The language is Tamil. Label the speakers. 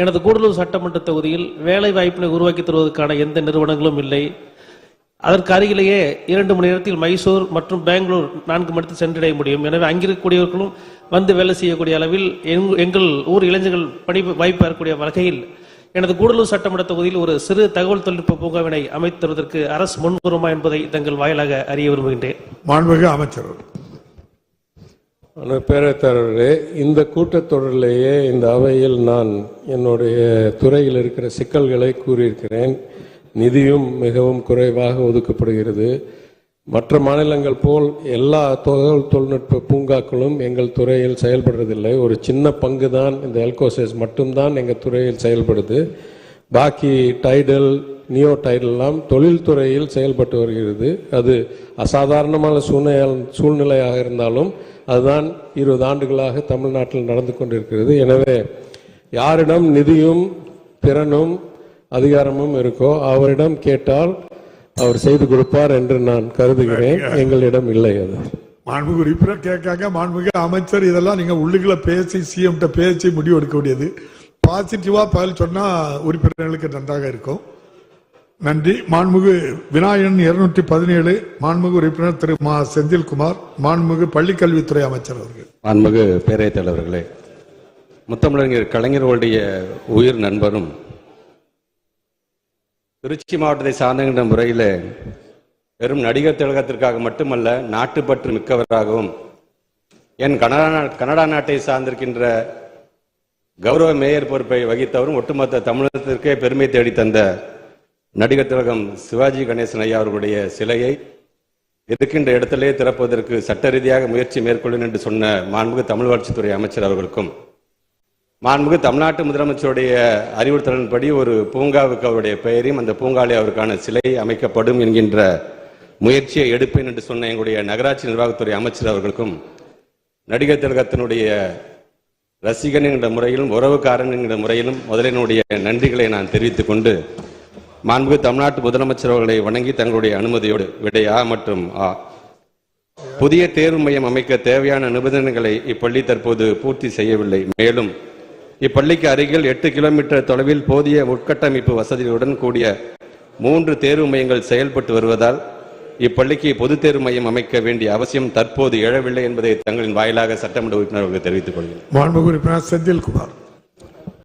Speaker 1: எனது கூடலூர் சட்டமன்ற தொகுதியில் வேலை வாய்ப்பினை உருவாக்கி தருவதற்கான எந்த நிறுவனங்களும் இல்லை. அதற்கு அருகிலேயே 2 மணி நேரத்தில் மைசூர் மற்றும் பெங்களூர் 4 மணி நேரத்தில் சென்றடைய முடியும். எனவே அங்கிருக்கக்கூடியவர்களும் வந்து வேலை செய்யக்கூடிய அளவில் எங்கள் ஊர் இளைஞர்கள் பணி வாய்ப்பு பெறக்கூடிய வகையில் எனது கூடலூர் சட்டமன்ற தொகுதியில் ஒரு சிறு தகவல் தொழில்நுட்ப பூங்காவினை அமைத்து தருவதற்கு அரசு முன்வருமா என்பதை தங்கள் வாயிலாக அறிய விரும்புகின்றேன்.
Speaker 2: மாண்புமிகு அமைச்சர்.
Speaker 3: பேரவைத்தலைவர்களே, இந்த கூட்டத்தொடரிலேயே இந்த அவையில் நான் என்னுடைய துறையில் இருக்கிற சிக்கல்களை கூறியிருக்கிறேன். நிதியும் மிகவும் குறைவாக ஒதுக்கப்படுகிறது. மற்ற மாநிலங்கள் போல் எல்லா தகவல் தொழில்நுட்ப பூங்காக்களும் எங்கள் துறையில் செயல்படுறதில்லை. ஒரு சின்ன பங்கு தான் இந்த எல்கோசஸ் மட்டும்தான் எங்கள் துறையில் செயல்படுது. பாக்கி டைடல், நியோ டைடல்லாம் தொழில்துறையில் செயல்பட்டு வருகிறது. அது அசாதாரணமான சூழ்நிலையாக இருந்தாலும் அதுதான் 20 ஆண்டுகளாக தமிழ்நாட்டில் நடந்து கொண்டிருக்கிறது. எனவே யாரிடம் நிதியும் திறனும் அதிகாரமும் இருக்கோ அவரிடம் கேட்டால் அவர் செய்து கொடுப்பார் என்று நான் கருதுகிறேன். எங்களிடம் இல்லை. அது
Speaker 2: மாண்புமிகு உறுப்பினர் கேட்காங்க. மாண்புமிகு அமைச்சர், இதெல்லாம் நீங்க உள்ளுக்குள்ள பேசி சிஎம் பேசி முடிவு எடுக்க வேண்டியது. பாசிட்டிவா பதில் சொன்னா உறுப்பினர்களுக்கு நன்றாக இருக்கும். நன்றி. மாண்புமிகு விநாயகன் 217 மாண்புமிகு உறுப்பினர் திரு மா செந்தில்குமார், மாண்புமிகு பள்ளிக்கல்வித்துறை அமைச்சர் அவர்கள்.
Speaker 4: மாண்புமிகு பேரவைத் தலைவர்களே, முத்தமிழறிஞர் கலைஞர்களுடைய உயிர் நண்பரும் திருச்சி மாவட்டத்தை சார்ந்த முறையில் வெறும் நடிகர் திலகத்திற்காக மட்டுமல்ல, நாட்டுப்பற்று மிக்கவராகவும் என் கனடா நாட்டை சார்ந்திருக்கின்ற கௌரவ மேயர் பொறுப்பை வகித்தவரும் ஒட்டுமொத்த தமிழகத்திற்கே பெருமை தேடி தந்த நடிகர் திலகம் சிவாஜி கணேசன் ஐயா அவர்களுடைய சிலையை இருக்கின்ற இடத்திலே திறப்பதற்கு சட்ட ரீதியாக முயற்சி மேற்கொள்ளும் என்று சொன்ன மாண்புமிகு தமிழ் வளர்ச்சித்துறை அமைச்சர் அவர்களுக்கும், மாண்புமிகு தமிழ்நாட்டு முதலமைச்சருடைய அறிவுறுத்தலின்படி ஒரு பூங்காவுக்கு அவருடைய பெயரையும் அந்த பூங்காலே அவருக்கான சிலை அமைக்கப்படும் என்கின்ற முயற்சியை எடுப்பேன் என்று சொன்ன எங்களுடைய நகராட்சி நிர்வாகத்துறை அமைச்சர் அவர்களுக்கும், நடிகர் திலகத்தினுடைய ரசிகன் என்கிற முறையிலும் உறவுக்காரன் என்கிற முறையிலும் முதலினுடைய நன்றிகளை நான் தெரிவித்துக் கொண்டு, மாண்புமிகு தமிழ்நாட்டு முதலமைச்சர் அவர்களை வணங்கி தங்களுடைய அனுமதியோடு விடை ஆ மற்றும் ஆ. புதிய தேர்வு மையம் அமைக்க தேவையான நிபந்தனைகளை இப்பள்ளி தற்போது பூர்த்தி செய்யவில்லை. மேலும் இப்பள்ளிக்கு அருகில் 8 கிலோமீட்டர் தொலைவில் போதிய உட்கட்டமைப்பு வசதிகளுடன் கூடிய 3 தேர்வு மையங்கள் செயல்பட்டு வருவதால் இப்பள்ளிக்கு பொது தேர்வு மையம் அமைக்க வேண்டிய அவசியம் தற்போது எழவில்லை என்பதை தங்களின் வாயிலாக சட்டமன்ற உறுப்பினர்களுக்கு தெரிவித்துக் கொள்கிறேன்.
Speaker 2: மாண்புமிகு உறுப்பினர் செந்தில்குமார்.